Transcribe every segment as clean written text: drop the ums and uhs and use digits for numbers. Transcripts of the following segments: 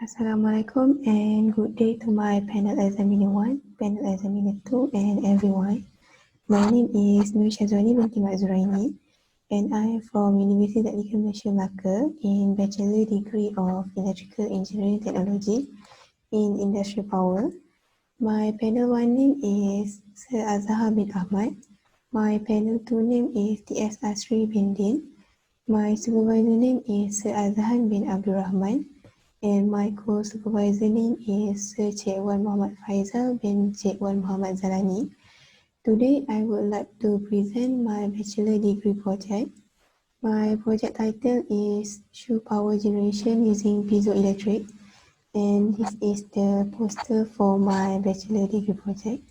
Assalamualaikum and good day to my panel examiner 1, panel examiner 2 and everyone. My name is Nurul Syazwani Binti Zuraini and I am from University Technical Malaysia Melaka in Bachelor Degree of Electrical Engineering Technology in Industrial Power. My panel 1 name is Sir Azhar bin Ahmad. My panel 2 name is T.S. Asri bin Din. My supervisor name is Sir Azhan bin Abdul Rahman. And my co-supervisor name is Sir Cik Wan Muhammad Faizal bin Cik Wan Muhammad Zalani. Today, I would like to present my bachelor degree project. My project title is Shoe Power Generation using Piezoelectric, and this is the poster for my bachelor degree project.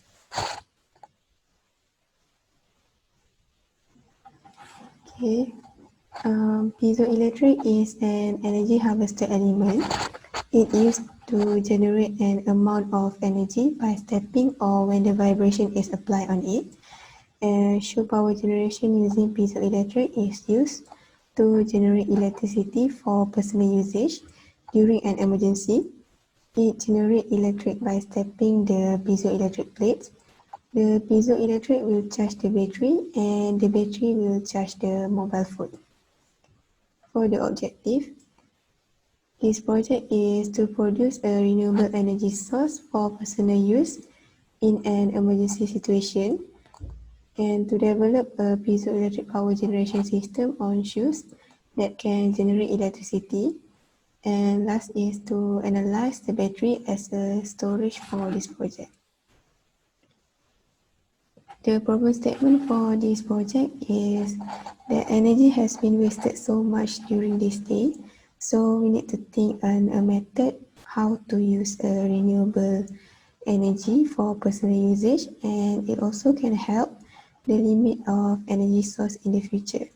Okay, Piezoelectric is an energy harvester element. It used to generate an amount of energy by stepping or when the vibration is applied on it. Shoe power generation using piezoelectric is used to generate electricity for personal usage during an emergency. It generates electric by stepping the piezoelectric plates. The piezoelectric will charge the battery and the battery will charge the mobile phone. For the objective, this project is to produce a renewable energy source for personal use in an emergency situation and to develop a piezoelectric power generation system on shoes that can generate electricity. And last is to analyze the battery as a storage for this project. The problem statement for this project is that energy has been wasted so much during this day, so we need to think on a method how to use a renewable energy for personal usage, and it also can help the limit of energy source in the future.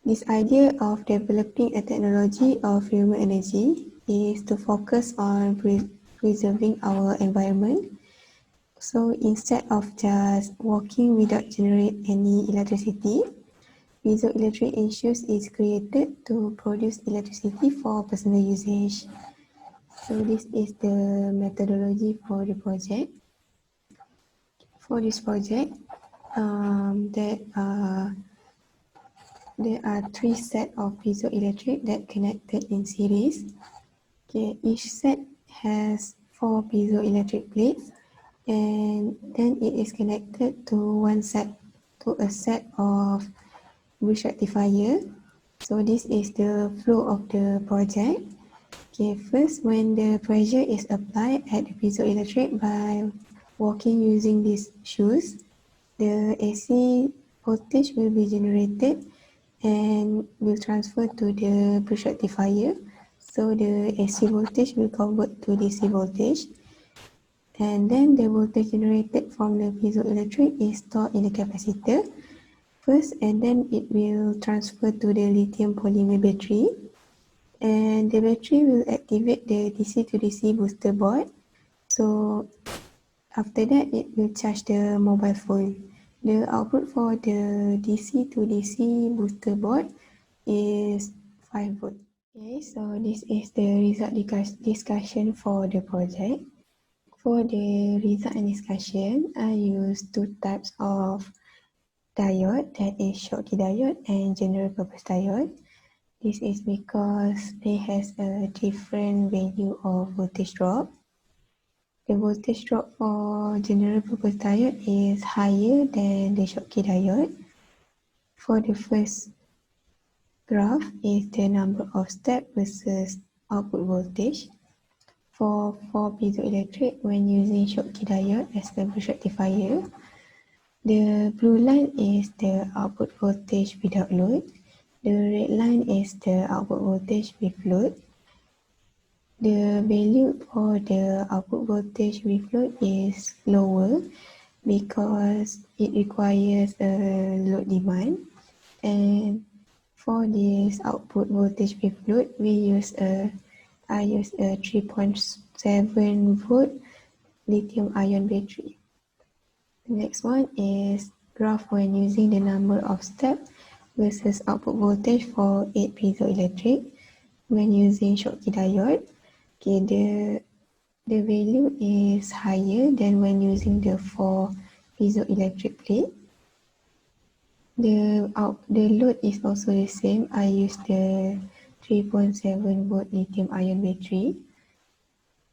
This idea of developing a technology of renewable energy is to focus on preserving our environment. So instead of just walking without generating any electricity, piezoelectric in shoes is created to produce electricity for personal usage. So this is the methodology for the project. For this project, there are 3 sets of piezoelectric that connected in series. Okay, each set has 4 piezoelectric plates, and then it is connected to a set of bridge rectifier. So this is the flow of the project. Okay, first when the pressure is applied at the piezoelectric by walking using these shoes, the AC voltage will be generated and will transfer to the bridge rectifier. So the AC voltage will convert to DC voltage. And then the voltage generated from the piezoelectric is stored in the capacitor first, and then it will transfer to the lithium polymer battery, and the battery will activate the DC to DC booster board. So after that, it will charge the mobile phone. The output for the DC to DC booster board is 5 volt. Okay, so this is the result discussion for the project. For the result and discussion, I used 2 types of diode, that is Schottky diode and general purpose diode. This is because they has a different value of voltage drop. The voltage drop for general purpose diode is higher than the Schottky diode. For the first graph is the number of steps versus output voltage. For piezoelectric, when using Schottky diode as a bridge rectifier, the blue line is the output voltage without load. The red line is the output voltage with load. The value for the output voltage with load is lower because it requires a load demand. And for this output voltage with load, I use a 3.7 volt lithium ion battery. The next one is graph when using the number of steps versus output voltage for 8 piezoelectric when using Schottky diode. Okay, the value is higher than when using the 4 piezoelectric plate. The load is also the same. I use the 3.7 volt lithium ion battery,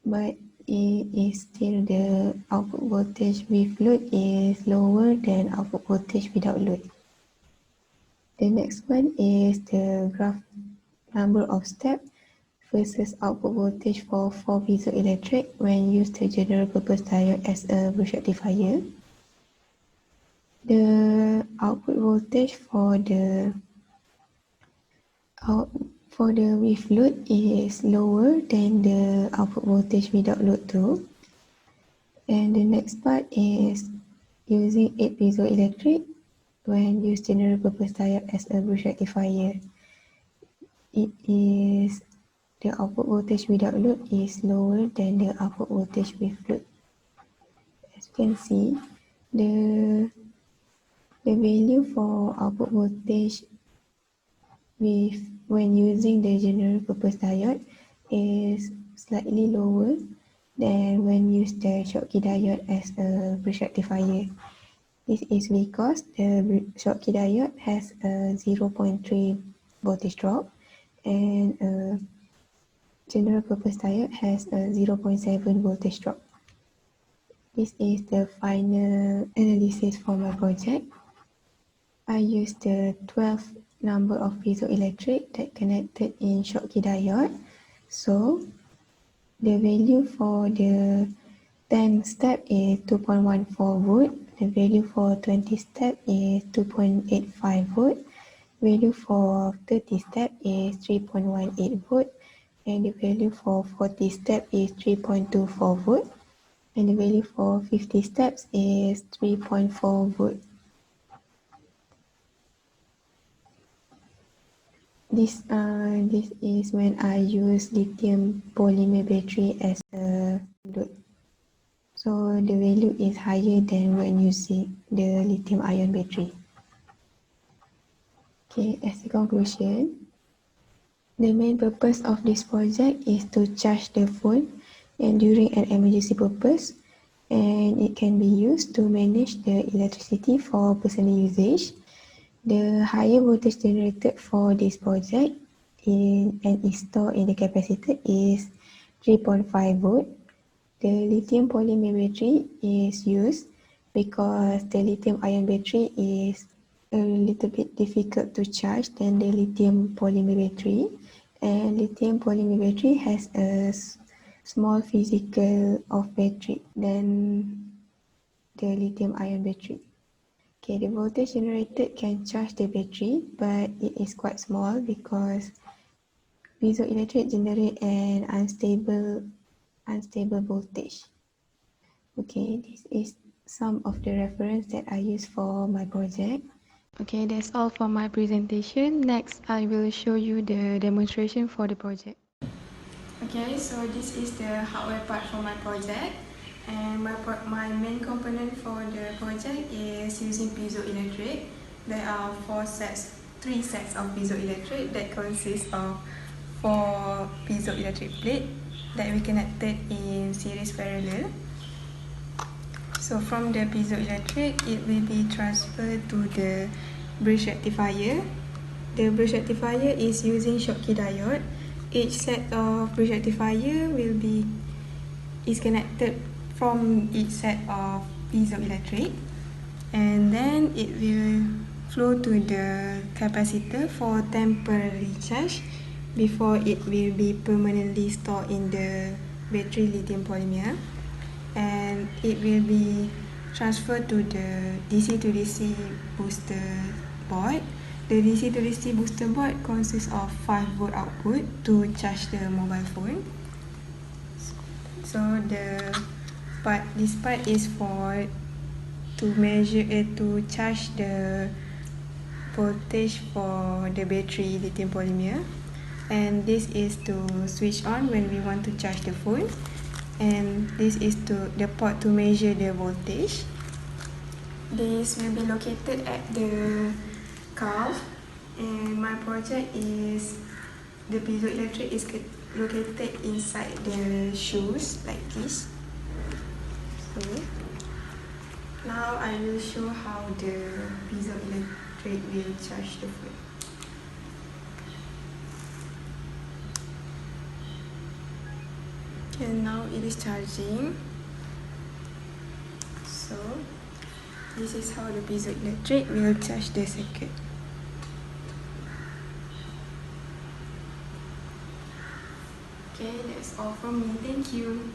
but it is still the output voltage with load is lower than output voltage without load. The next one is the graph number of steps versus output voltage for 4 piezoelectric when used the general purpose diode as a bridge rectifier. The output voltage for the with load is lower than the output voltage without load too. And the next part is using 8 piezoelectric when used general purpose diode as a bridge rectifier. It is the output voltage without load is lower than the output voltage with load. As you can see, the value for output voltage when using the general purpose diode is slightly lower than when used the Schottky diode as a bridge rectifier. This is because the Schottky diode has a 0.3 voltage drop and a general purpose diode has a 0.7 voltage drop. This is the final analysis for my project. I used the 12 number of piezoelectric that connected in Schottky diode. So the value for the 10 step is 2.14 volt. The value for 20 step is 2.85 volt. Value for 30 step is 3.18 volt. And the value for 40 step is 3.24 volt. And the value for 50 steps is 3.4 volt. This is when I use lithium polymer battery as a load. So the value is higher than when using the lithium ion battery. Okay, as a conclusion, the main purpose of this project is to charge the phone and during an emergency purpose, and it can be used to manage the electricity for personal usage. The higher voltage generated for this project and is stored in the capacitor is 3.5 volt. The lithium polymer battery is used because the lithium ion battery is a little bit difficult to charge than the lithium polymer battery, and lithium polymer battery has a small physical of battery than the lithium ion battery. Okay, the voltage generated can charge the battery, but it is quite small because piezoelectric generate an unstable voltage. Okay, this is some of the reference that I use for my project. Okay, that's all for my presentation. Next, I will show you the demonstration for the project. Okay, so this is the hardware part for my project, and my main component for the project is using piezoelectric. There are three sets of piezoelectric that consist of 4 piezoelectric plates that we connected in series parallel. So from the piezoelectric, it will be transferred to the bridge rectifier. The bridge rectifier is using Schottky diode. Each set of bridge rectifier is connected from each set of piezoelectric, and then it will flow to the capacitor for temporary charge before it will be permanently stored in the battery lithium polymer, and it will be transferred to the DC to DC booster board. The DC to DC booster board consists of 5 volt output to charge the mobile phone. So this part is for to charge the voltage for the battery lithium polymer, and this is to switch on when we want to charge the phone, and this is the port to measure the voltage. This will be located at the calf, and my project is the piezoelectric is located inside the shoes like this. So now I will show how the piezoelectric will charge the phone. And now it is charging. So this is how the piezoelectric will charge the circuit. Okay, that's all from me. Thank you.